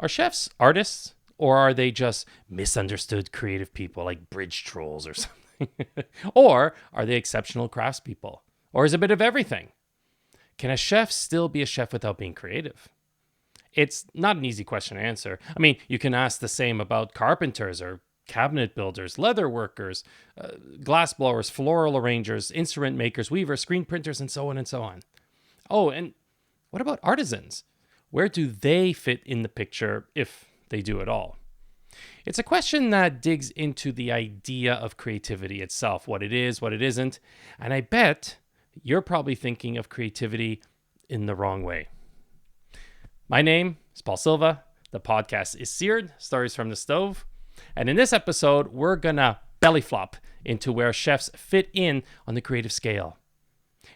Are chefs artists, or are they just misunderstood creative people like bridge trolls or something? Or are they exceptional craftspeople? Or is it a bit of everything? Can a chef still be a chef without being creative? It's not an easy question to answer. I mean, you can ask the same about carpenters or cabinet builders, leather workers, glass blowers, floral arrangers, instrument makers, weavers, screen printers, and so on and so on. Oh, and what about artisans? Where do they fit in the picture if they do at all? It's a question that digs into the idea of creativity itself, what it is, what it isn't. And I bet you're probably thinking of creativity in the wrong way. My name is Paul Silva. The podcast is Seared, Stories from the Stove. And in this episode, we're going to belly flop into where chefs fit in on the creative scale.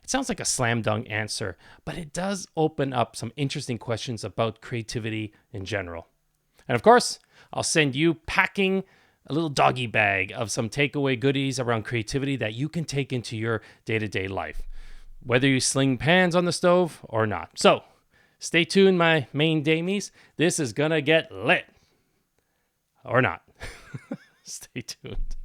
It sounds like a slam dunk answer, but it does open up some interesting questions about creativity in general. And of course, I'll send you packing a little doggy bag of some takeaway goodies around creativity that you can take into your day-to-day life, whether you sling pans on the stove or not. So stay tuned, my main damies. This is going to get lit. Or not. Stay tuned.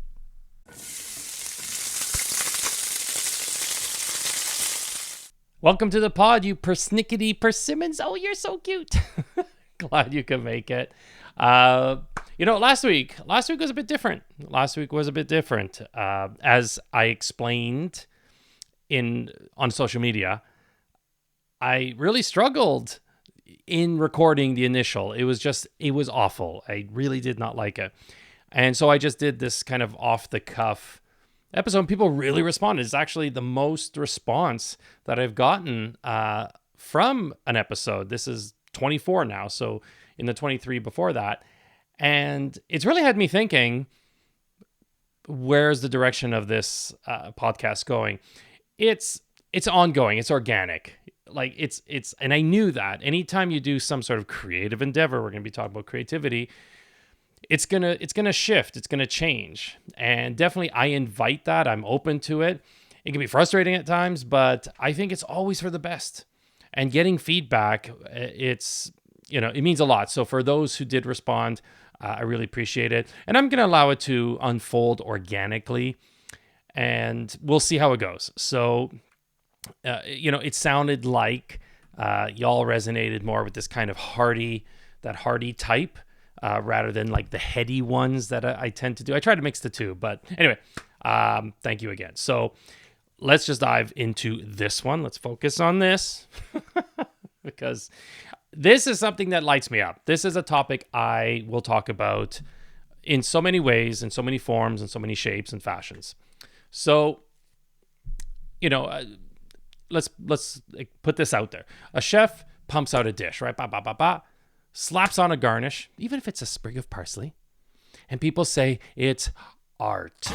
Welcome to the pod, you persnickety persimmons. Oh, you're so cute. Glad you could make it. Last week was a bit different. As I explained on social media, I really struggled in recording the initial. It was awful. I really did not like it. And so I just did this kind of off the cuff episode, and people really responded. It's actually the most response that I've gotten from an episode. This is 24 now, so in the 23 before that. And it's really had me thinking, where's the direction of this podcast going? It's ongoing. It's organic. Like it's, and I knew that anytime you do some sort of creative endeavor, we're going to be talking about creativity, it's going to shift. It's going to change. And definitely I invite that. I'm open to it. It can be frustrating at times, but I think it's always for the best. And getting feedback, it means a lot. So for those who did respond, I really appreciate it. And I'm going to allow it to unfold organically, and we'll see how it goes. So, it sounded like y'all resonated more with this kind of hearty type rather than like the heady ones that I tend to do. I try to mix the two, but anyway, thank you again. So let's just dive into this one. Let's focus on this because this is something that lights me up. This is a topic I will talk about in so many ways, in so many forms, in so many shapes and fashions. So, let's put this out there. A chef pumps out a dish, right? Slaps on a garnish, even if it's a sprig of parsley, and people say it's art.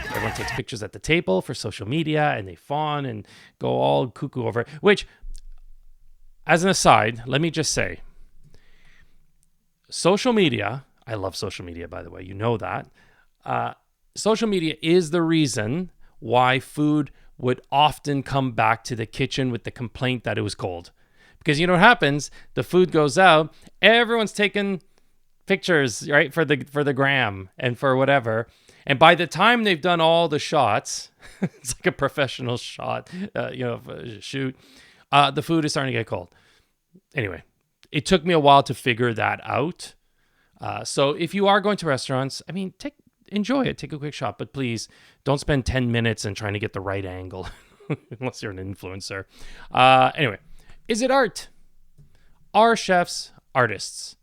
Everyone takes pictures at the table for social media, and they fawn and go all cuckoo over it, which, as an aside, let me just say, social media, I love social media, by the way, you know that. Social media is the reason why food would often come back to the kitchen with the complaint that it was cold. Because you know what happens? The food goes out, everyone's taking pictures, right, for the gram and for whatever. And by the time they've done all the shots, it's like a professional shoot, the food is starting to get cold. Anyway, it took me a while to figure that out. So if you are going to restaurants, I mean, enjoy it. Take a quick shot, but please don't spend 10 minutes in trying to get the right angle unless you're an influencer. Anyway, is it art? Are chefs artists?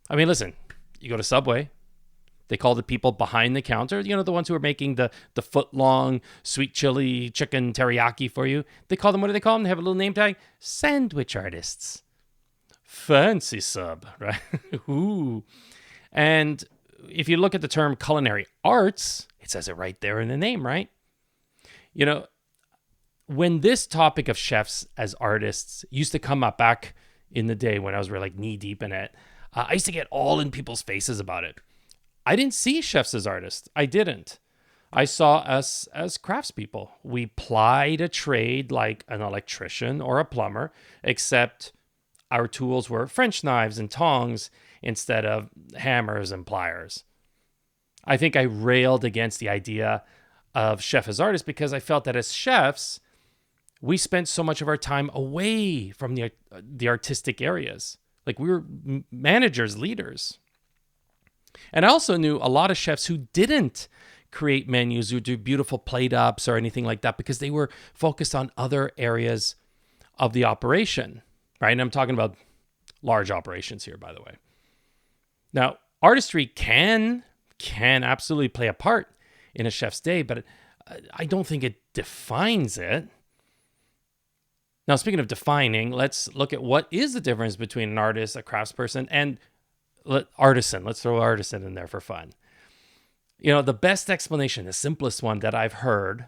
I mean, listen, you go to Subway, they call the people behind the counter, the ones who are making the foot-long sweet chili chicken teriyaki for you. They call them, what do they call them? They have a little name tag. Sandwich artists. Fancy sub, right? Ooh. And if you look at the term culinary arts, it says it right there in the name, right? When this topic of chefs as artists used to come up back in the day when I was really knee deep in it, I used to get all in people's faces about it. I didn't see chefs as artists. I didn't. I saw us as craftspeople. We plied a trade like an electrician or a plumber, except our tools were French knives and tongs instead of hammers and pliers. I think I railed against the idea of chef as artists because I felt that as chefs, we spent so much of our time away from the artistic areas. Like we were managers, leaders. And I also knew a lot of chefs who didn't create menus or do beautiful plate ups or anything like that because they were focused on other areas of the operation, right? And I'm talking about large operations here, by the way. Now, artistry can absolutely play a part in a chef's day, but I don't think it defines it. Now, speaking of defining, let's look at what is the difference between an artist, a craftsperson, and artisan. Let's throw artisan in there for fun. You know, the best explanation, the simplest one that I've heard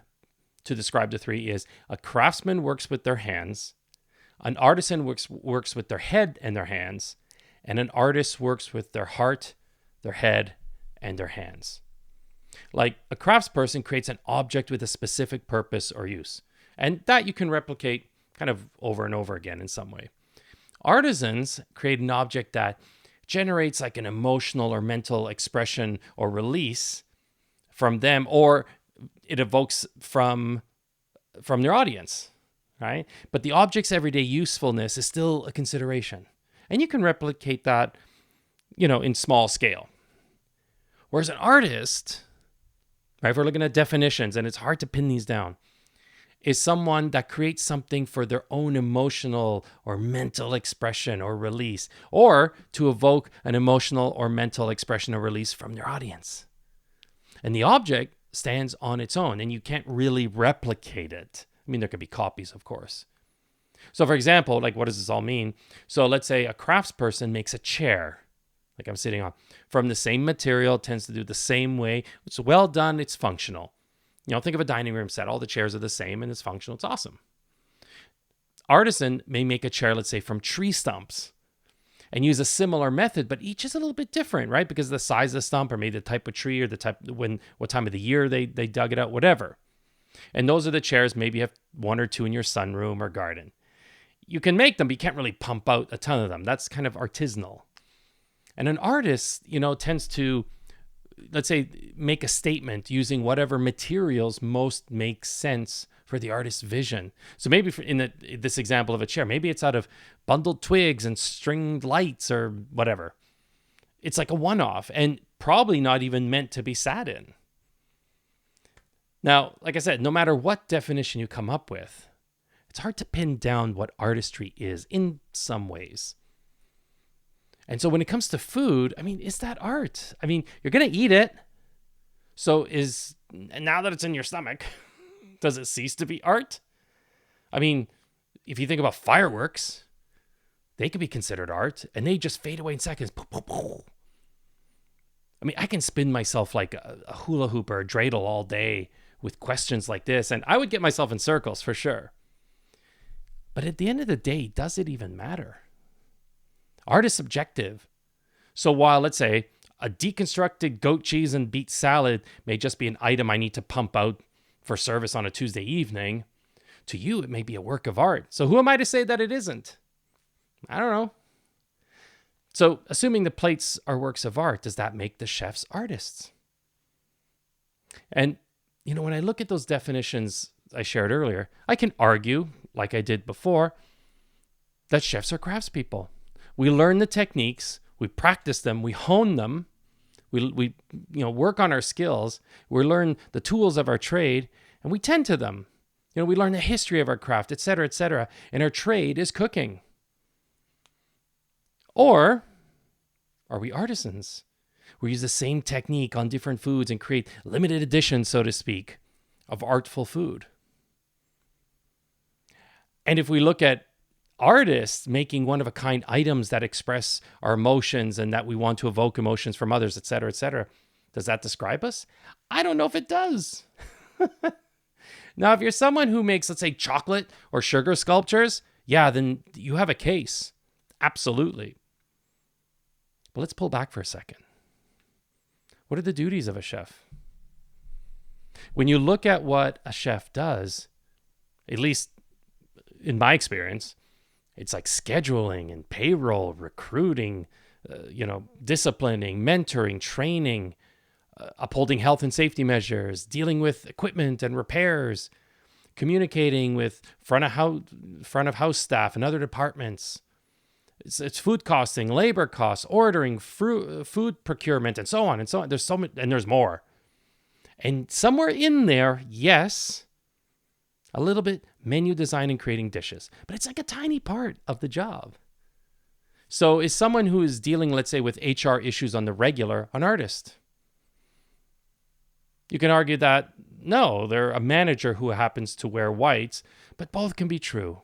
to describe the three is a craftsman works with their hands, an artisan works with their head and their hands, and an artist works with their heart, their head, and their hands. Like a craftsperson creates an object with a specific purpose or use, and that you can replicate kind of over and over again in some way. Artisans create an object that generates like an emotional or mental expression or release from them, or it evokes from their audience, right? But the object's everyday usefulness is still a consideration. And you can replicate that, in small scale. Whereas an artist, right, if we're looking at definitions, and it's hard to pin these down, is someone that creates something for their own emotional or mental expression or release, or to evoke an emotional or mental expression or release from their audience. And the object stands on its own, and you can't really replicate it. I mean, there could be copies, of course. So for example, like what does this all mean? So let's say a craftsperson makes a chair, like I'm sitting on, from the same material, tends to do the same way. It's well done, it's functional. Think of a dining room set. All the chairs are the same and it's functional. It's awesome. Artisan may make a chair, let's say, from tree stumps and use a similar method, but each is a little bit different, right? Because of the size of the stump or maybe the type of tree or what time of the year they dug it out, whatever. And those are the chairs. Maybe you have one or two in your sunroom or garden. You can make them, but you can't really pump out a ton of them. That's kind of artisanal. And an artist, tends to, let's say, make a statement using whatever materials most make sense for the artist's vision. So maybe in this example of a chair, maybe it's out of bundled twigs and stringed lights or whatever. It's like a one-off and probably not even meant to be sat in. Now, like I said, no matter what definition you come up with, it's hard to pin down what artistry is in some ways. And so when it comes to food, I mean, is that art? I mean, you're going to eat it. So now that it's in your stomach, does it cease to be art? I mean, if you think about fireworks, they could be considered art and they just fade away in seconds. I mean, I can spin myself like a hula hoop or a dreidel all day with questions like this, and I would get myself in circles for sure. But at the end of the day, does it even matter? Art is subjective. So while, let's say, a deconstructed goat cheese and beet salad may just be an item I need to pump out for service on a Tuesday evening, to you, it may be a work of art. So who am I to say that it isn't? I don't know. So assuming the plates are works of art, does that make the chefs artists? And, when I look at those definitions I shared earlier, I can argue, like I did before, that chefs are craftspeople. We learn the techniques, we practice them, we hone them, we work on our skills, we learn the tools of our trade, and we tend to them. We learn the history of our craft, etc., etc., and our trade is cooking. Or are we artisans? We use the same technique on different foods and create limited editions, so to speak, of artful food. And if we look at artists making one-of-a-kind items that express our emotions and that we want to evoke emotions from others, etc., does that describe us? I don't know if it does. Now, if you're someone who makes, let's say, chocolate or sugar sculptures, yeah, then you have a case. Absolutely. But let's pull back for a second. What are the duties of a chef? When you look at what a chef does, at least in my experience, It's like scheduling and payroll, recruiting, disciplining, mentoring, training, upholding health and safety measures, dealing with equipment and repairs, communicating with front of house staff and other departments. It's food costing, labor costs, ordering, food procurement, and so on and so on. There's so much, and there's more. And somewhere in there, yes, a little bit menu design and creating dishes, but it's like a tiny part of the job. So is someone who is dealing, let's say, with HR issues on the regular, an artist? You can argue that, no, they're a manager who happens to wear whites, but both can be true.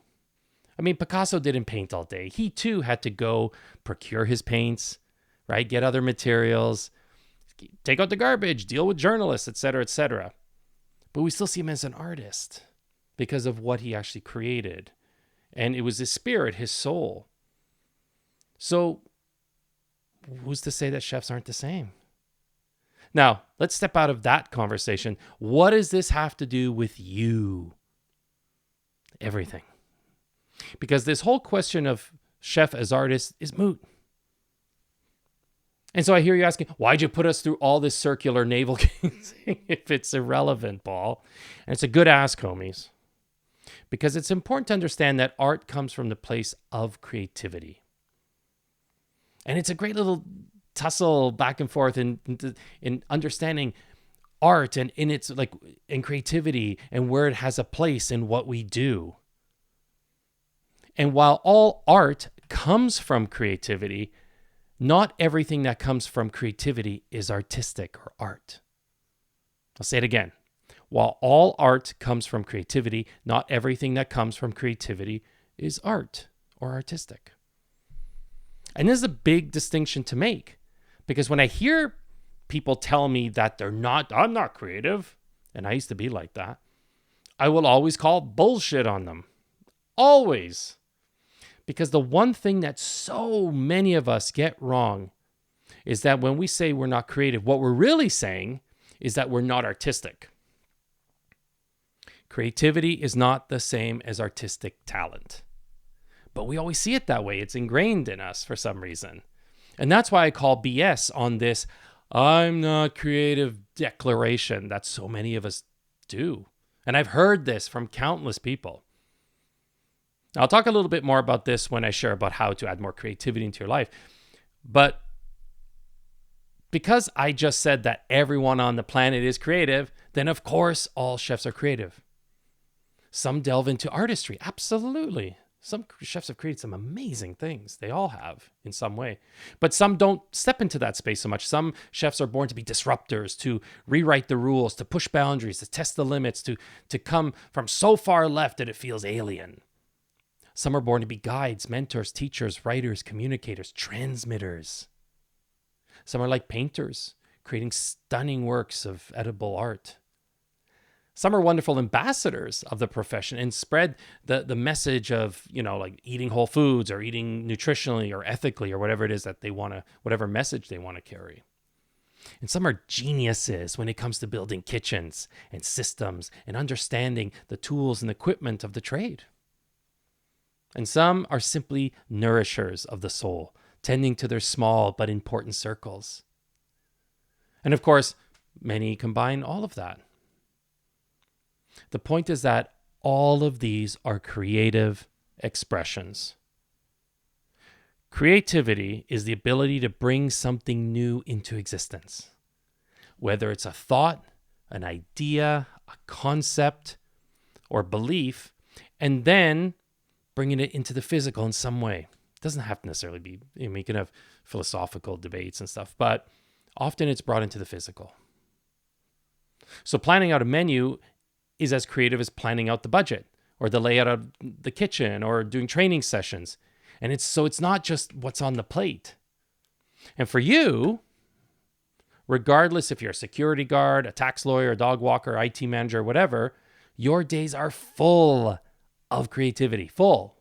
I mean, Picasso didn't paint all day. He too had to go procure his paints, right? Get other materials, take out the garbage, deal with journalists, etc., etc. But we still see him as an artist because of what he actually created. And it was his spirit, his soul. So who's to say that chefs aren't the same? Now, let's step out of that conversation. What does this have to do with you? Everything. Because this whole question of chef as artist is moot. And so I hear you asking, why'd you put us through all this circular navel gazing if it's irrelevant, Paul? And it's a good ask, homies. Because it's important to understand that art comes from the place of creativity. And it's a great little tussle back and forth in understanding art and in creativity and where it has a place in what we do. And while all art comes from creativity, not everything that comes from creativity is artistic or art. I'll say it again. While all art comes from creativity, not everything that comes from creativity is art or artistic. And this is a big distinction to make, because when I hear people tell me that I'm not creative, and I used to be like that, I will always call bullshit on them. Always. Because the one thing that so many of us get wrong is that when we say we're not creative, what we're really saying is that we're not artistic. Creativity is not the same as artistic talent. But we always see it that way. It's ingrained in us for some reason. And that's why I call BS on this I'm not creative declaration that so many of us do. And I've heard this from countless people. I'll talk a little bit more about this when I share about how to add more creativity into your life. But because I just said that everyone on the planet is creative, then of course all chefs are creative. Some delve into artistry. Absolutely. Some chefs have created some amazing things. They all have in some way. But some don't step into that space so much. Some chefs are born to be disruptors, to rewrite the rules, to push boundaries, to test the limits, to come from so far left that it feels alien. Some are born to be guides, mentors, teachers, writers, communicators, transmitters. Some are like painters, creating stunning works of edible art. Some are wonderful ambassadors of the profession and spread the message of, like eating whole foods or eating nutritionally or ethically or whatever it is that they want to, whatever message they want to carry. And some are geniuses when it comes to building kitchens and systems and understanding the tools and equipment of the trade. And some are simply nourishers of the soul, tending to their small but important circles. And of course, many combine all of that. The point is that all of these are creative expressions. Creativity is the ability to bring something new into existence, whether it's a thought, an idea, a concept, or belief, and then bringing it into the physical in some way. It doesn't have to necessarily be, you can have philosophical debates and stuff, but often it's brought into the physical. So planning out a menu is as creative as planning out the budget or the layout of the kitchen or doing training sessions. And it's not just what's on the plate. And for you, regardless if you're a security guard, a tax lawyer, a dog walker, IT manager, whatever, your days are full of creativity, full.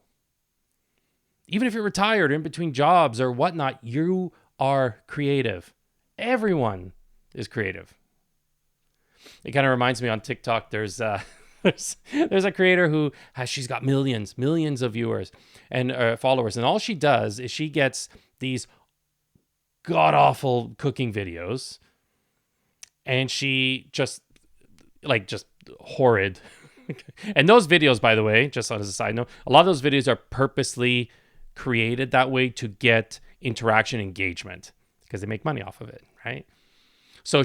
Even if you're retired or in between jobs or whatnot, you are creative. Everyone is creative. It kind of reminds me on TikTok, there's There's a creator who she's got millions of viewers and followers. And all she does is she gets these god awful cooking videos and she just horrid. And those videos, by the way, just as a side note, a lot of those videos are purposely created that way to get interaction engagement because they make money off of it, right? So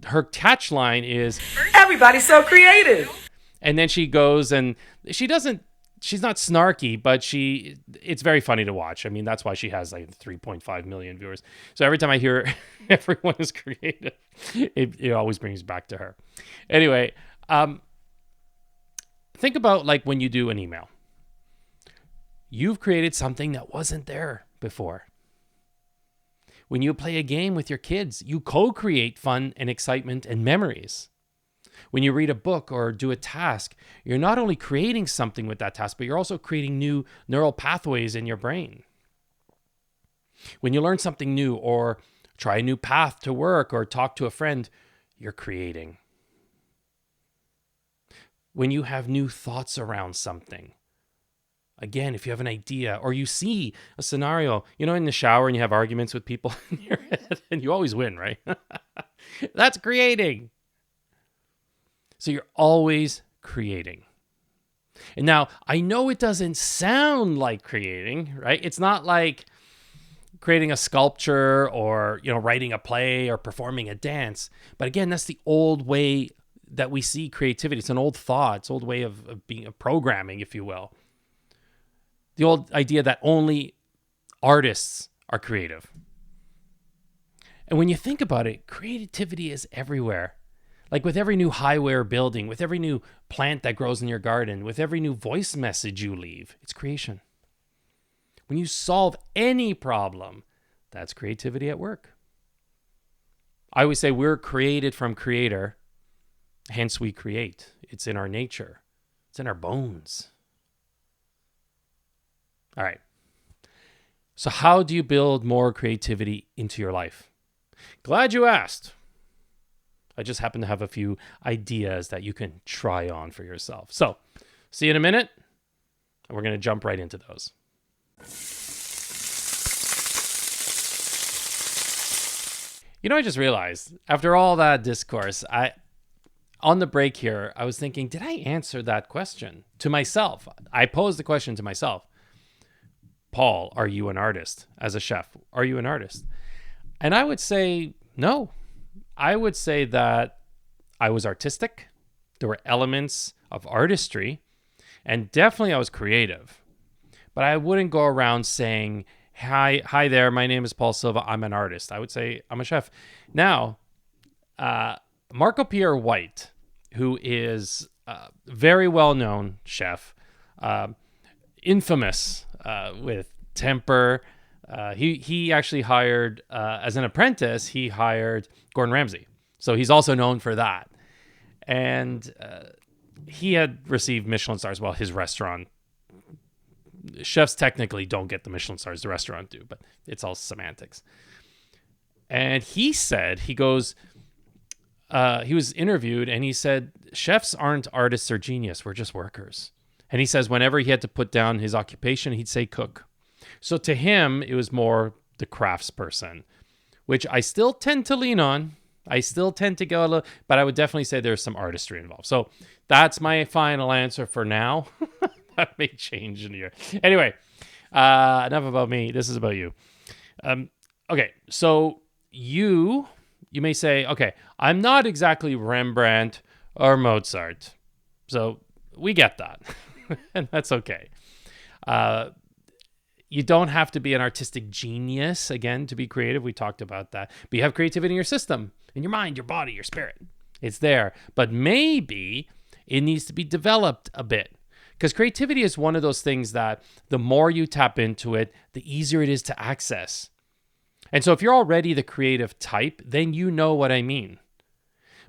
her catch line is, everybody's so creative. And then she goes and she's not snarky, but it's very funny to watch. I mean, that's why she has like 3.5 million viewers. So every time I hear everyone is creative, it always brings back to her. Anyway, think about like when you do an email. You've created something that wasn't there before. When you play a game with your kids, you co-create fun and excitement and memories. When you read a book or do a task, you're not only creating something with that task, but you're also creating new neural pathways in your brain. When you learn something new or try a new path to work or talk to a friend, you're creating. When you have new thoughts around something, again, if you have an idea or you see a scenario, in the shower and you have arguments with people in your head and you always win, right? That's creating. So you're always creating. And now I know it doesn't sound like creating, right? It's not like creating a sculpture or, writing a play or performing a dance. But again, that's the old way that we see creativity. It's an old thought. It's an old way of being programming, if you will. The old idea that only artists are creative. And when you think about it, creativity is everywhere. Like with every new highway or building, with every new plant that grows in your garden, with every new voice message you leave, it's creation. When you solve any problem, that's creativity at work. I always say we're created from creator, hence we create. It's in our nature. It's in our bones. All right. So how do you build more creativity into your life? Glad you asked. I just happen to have a few ideas that you can try on for yourself. So, see you in a minute, and we're going to jump right into those. I just realized, after all that discourse, on the break here, I was thinking, did I answer that question to myself? I posed the question to myself. Paul, are you an artist? As a chef, are you an artist? And I would say no. I would say that I was artistic. There were elements of artistry, and definitely I was creative. But I wouldn't go around saying, hi there, my name is Paul Silva, I'm an artist. I would say I'm a chef. Now, Marco Pierre White, who is a very well-known chef, infamous with temper. He actually hired, as an apprentice, he hired Gordon Ramsay. So he's also known for that. And he had received Michelin stars. Well, his restaurant, chefs technically don't get the Michelin stars, the restaurant do, but it's all semantics. And he said, he was interviewed and he said, chefs aren't artists or genius, we're just workers. And he says whenever he had to put down his occupation, he'd say cook. So to him, it was more the crafts person, which I still tend to lean on. I still tend to go a little, but I would definitely say there's some artistry involved. So that's my final answer for now. That may change in a year. Anyway, enough about me. This is about you. Okay, so you may say, okay, I'm not exactly Rembrandt or Mozart. So we get that. And that's okay. You don't have to be an artistic genius, again, to be creative. We talked about that. But you have creativity in your system, in your mind, your body, your spirit. It's there. But maybe it needs to be developed a bit. Because creativity is one of those things that the more you tap into it, the easier it is to access. And so if you're already the creative type, then you know what I mean.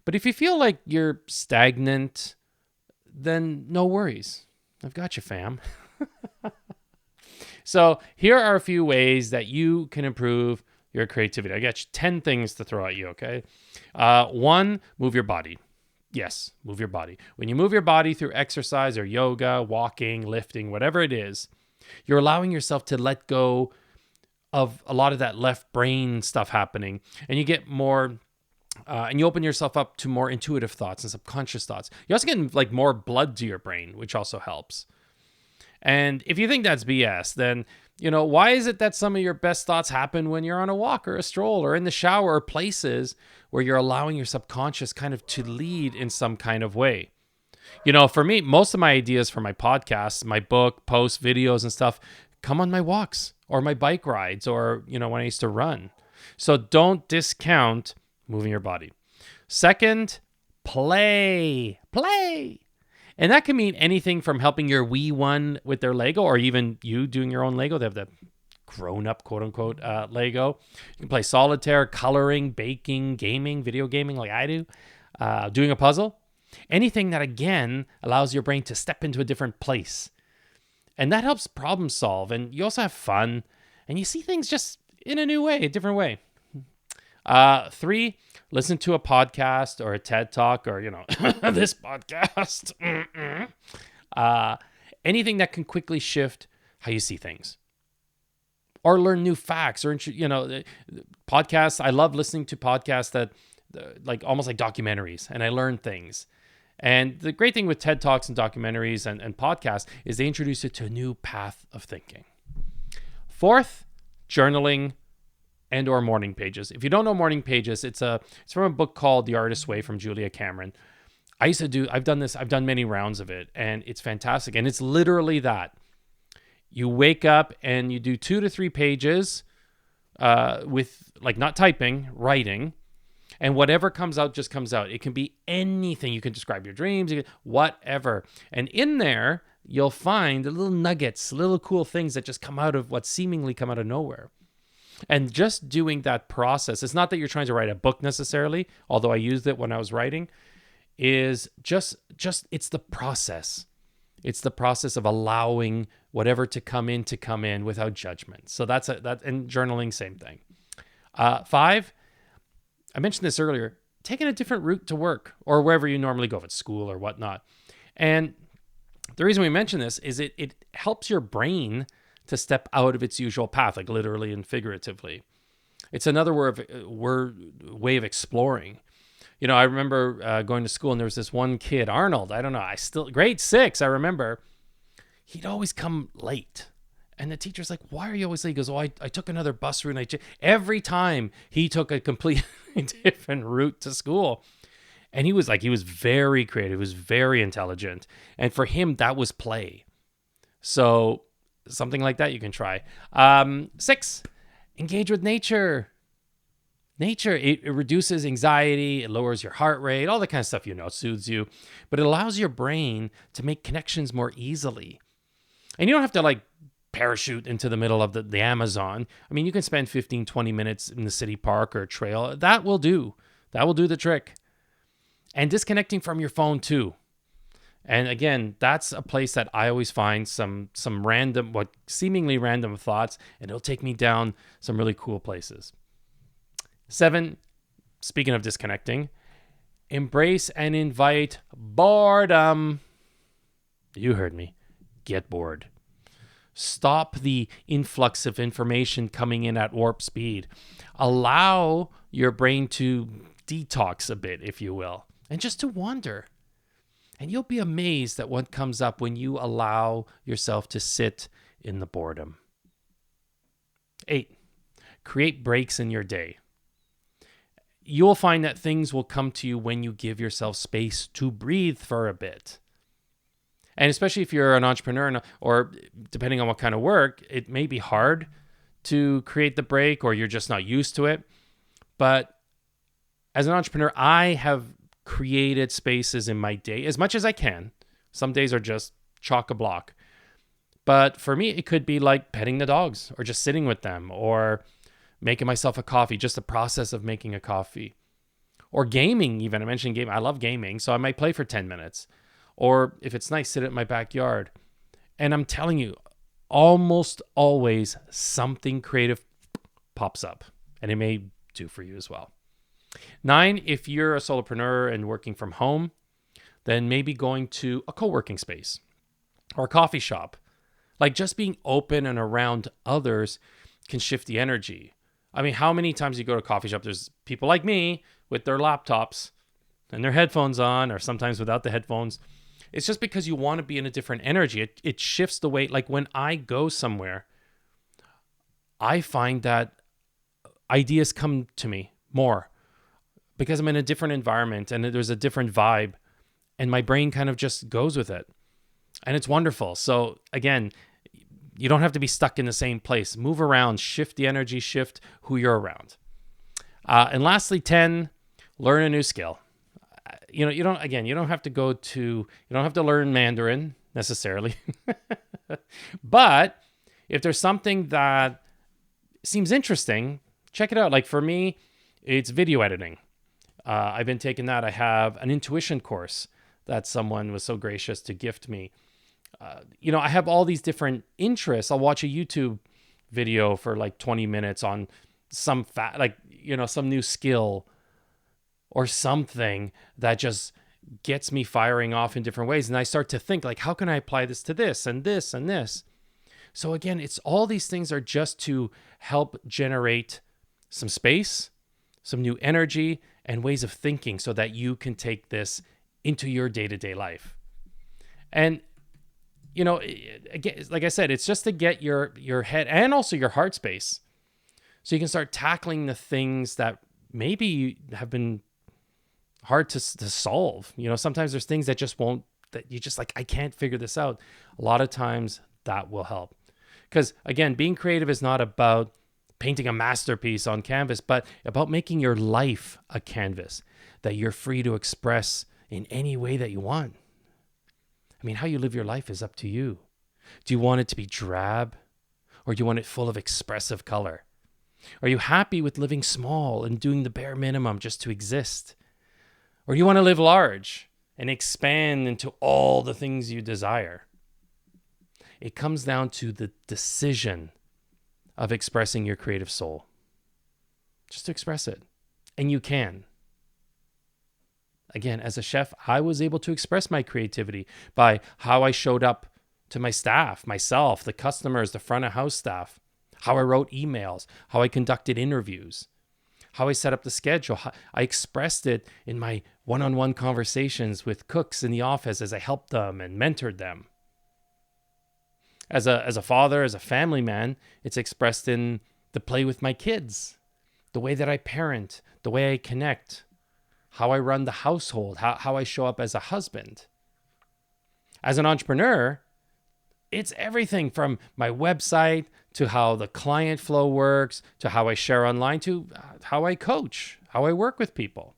But if you feel like you're stagnant, then no worries. I've got you, fam. So here are a few ways that you can improve your creativity. I got you 10 things to throw at you, okay? 1, move your body. Yes, move your body. When you move your body through exercise or yoga, walking, lifting, whatever it is, you're allowing yourself to let go of a lot of that left brain stuff happening, and you get more and you open yourself up to more intuitive thoughts and subconscious thoughts. You also get like more blood to your brain, which also helps. And if you think that's BS, then, why is it that some of your best thoughts happen when you're on a walk or a stroll or in the shower or places where you're allowing your subconscious kind of to lead in some kind of way? For me, most of my ideas for my podcasts, my book, posts, videos and stuff come on my walks or my bike rides or, when I used to run. So don't discount moving your body. Second, play. And that can mean anything from helping your wee one with their Lego or even you doing your own Lego. They have the grown-up, quote-unquote, Lego. You can play solitaire, coloring, baking, gaming, video gaming like I do, doing a puzzle. Anything that, again, allows your brain to step into a different place. And that helps problem solve. And you also have fun. And you see things just in a new way, a different way. 3, listen to a podcast or a TED Talk or, this podcast. Anything that can quickly shift how you see things. Or learn new facts or, podcasts. I love listening to podcasts that almost like documentaries, and I learn things. And the great thing with TED Talks and documentaries and podcasts is they introduce you to a new path of thinking. 4th, journaling and or morning pages. If you don't know morning pages, it's from a book called The Artist's Way from Julia Cameron. I've done many rounds of it, and it's fantastic. And it's literally that. You wake up and you do 2 to 3 pages with not typing, writing, and whatever comes out just comes out. It can be anything. You can describe your dreams, whatever. And in there, you'll find the little nuggets, little cool things that just come out of what seemingly come out of nowhere. And just doing that process, it's not that you're trying to write a book necessarily, although I used it when I was writing, is just it's the process. It's the process of allowing whatever to come in without judgment. So and journaling, same thing. 5, I mentioned this earlier, taking a different route to work or wherever you normally go, if it's school or whatnot. And the reason we mention this is it helps your brain to step out of its usual path, like literally and figuratively. It's another way of exploring. I remember going to school and there was this one kid, Arnold, grade 6, I remember, he'd always come late. And the teacher's like, why are you always late? He goes, I took another bus route. Every time he took a completely different route to school. And he was very creative. He was very intelligent. And for him, that was play. So something like that you can try. 6, engage with nature. Nature, it reduces anxiety, it lowers your heart rate, all the kind of stuff, it soothes you. But it allows your brain to make connections more easily. And you don't have to parachute into the middle of the Amazon. I mean, you can spend 15, 20 minutes in the city park or a trail. That will do. That will do the trick. And disconnecting from your phone too. And again, that's a place that I always find some random, seemingly random thoughts, and it'll take me down some really cool places. 7, speaking of disconnecting, embrace and invite boredom. You heard me. Get bored. Stop the influx of information coming in at warp speed. Allow your brain to detox a bit, if you will, and just to wander. And you'll be amazed at what comes up when you allow yourself to sit in the boredom. 8, create breaks in your day. You'll find that things will come to you when you give yourself space to breathe for a bit. And especially if you're an entrepreneur or depending on what kind of work, it may be hard to create the break or you're just not used to it. But as an entrepreneur, I have created spaces in my day as much as I can. Some days are just chock-a-block. But for me, it could be like petting the dogs or just sitting with them or making myself a coffee, just the process of making a coffee. Or gaming even. I mentioned gaming. I love gaming, so I might play for 10 minutes. Or if it's nice, sit at my backyard. And I'm telling you, almost always something creative pops up. And it may do for you as well. 9, if you're a solopreneur and working from home, than maybe going to a co-working space or a coffee shop. Like just being open and around others can shift the energy. I mean, how many times you go to a coffee shop, there's people like me with their laptops and their headphones on, or sometimes without the headphones. It's just because you want to be in a different energy. It shifts the way, like when I go somewhere, I find that ideas come to me more because I'm in a different environment and there's a different vibe, and my brain kind of just goes with it. And it's wonderful. So again, you don't have to be stuck in the same place. Move around, shift the energy, shift who you're around. And lastly, 10, learn a new skill. You don't have to learn Mandarin necessarily. But if there's something that seems interesting, check it out. Like for me, it's video editing. I've been taking that. I have an intuition course that someone was so gracious to gift me. I have all these different interests. I'll watch a YouTube video for like 20 minutes on some some new skill or something that just gets me firing off in different ways. And I start to think like, how can I apply this to this and this and this? So again, it's all these things are just to help generate some space, some new energy and ways of thinking so that you can take this into your day-to-day life. And again, like I said, it's just to get your head and also your heart space so you can start tackling the things that maybe have been hard to solve. Sometimes there's things that you just like, I can't figure this out. A lot of times that will help. Because again, being creative is not about painting a masterpiece on canvas, but about making your life a canvas that you're free to express in any way that you want. I mean, how you live your life is up to you. Do you want it to be drab, or do you want it full of expressive color? Are you happy with living small and doing the bare minimum just to exist? Or do you want to live large and expand into all the things you desire? It comes down to the decision of expressing your creative soul. Just to express it. And you can. Again, as a chef, I was able to express my creativity by how I showed up to my staff, myself, the customers, the front of house staff, how I wrote emails, how I conducted interviews, how I set up the schedule. I expressed it in my one-on-one conversations with cooks in the office as I helped them and mentored them. As a father, as a family man, it's expressed in the play with my kids, the way that I parent, the way I connect, how I run the household, how I show up as a husband. As an entrepreneur, it's everything from my website to how the client flow works, to how I share online, to how I coach, how I work with people.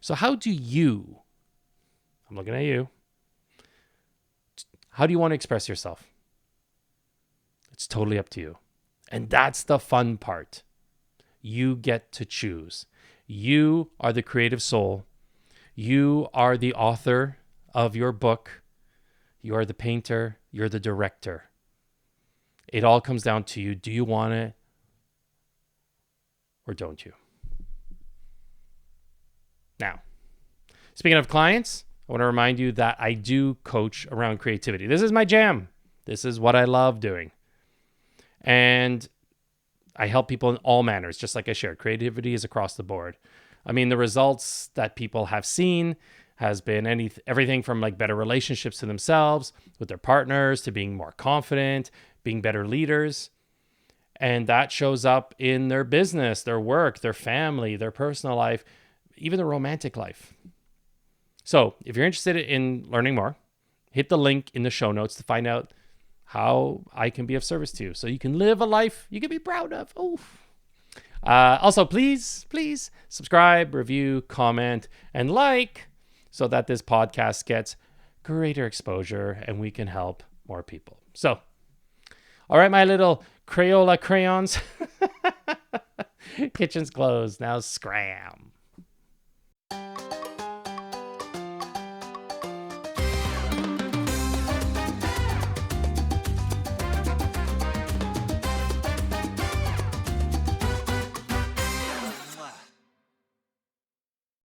So I'm looking at you, how do you want to express yourself? It's totally up to you. And that's the fun part. You get to choose. You are the creative soul. You are the author of your book. You are the painter. You're the director. It all comes down to you. Do you want it or don't you? Now, speaking of clients, I want to remind you that I do coach around creativity. This is my jam. This is what I love doing. And I help people in all manners, just like I shared. Creativity is across the board. I mean, the results that people have seen has been everything from like better relationships to themselves, with their partners, to being more confident, being better leaders. And that shows up in their business, their work, their family, their personal life, even their romantic life. So if you're interested in learning more, hit the link in the show notes to find out how I can be of service to you so you can live a life you can be proud of. Also, please subscribe, review, comment, and like so that this podcast gets greater exposure and we can help more people. So, all right, my little Crayola crayons. Kitchen's closed. Now scram.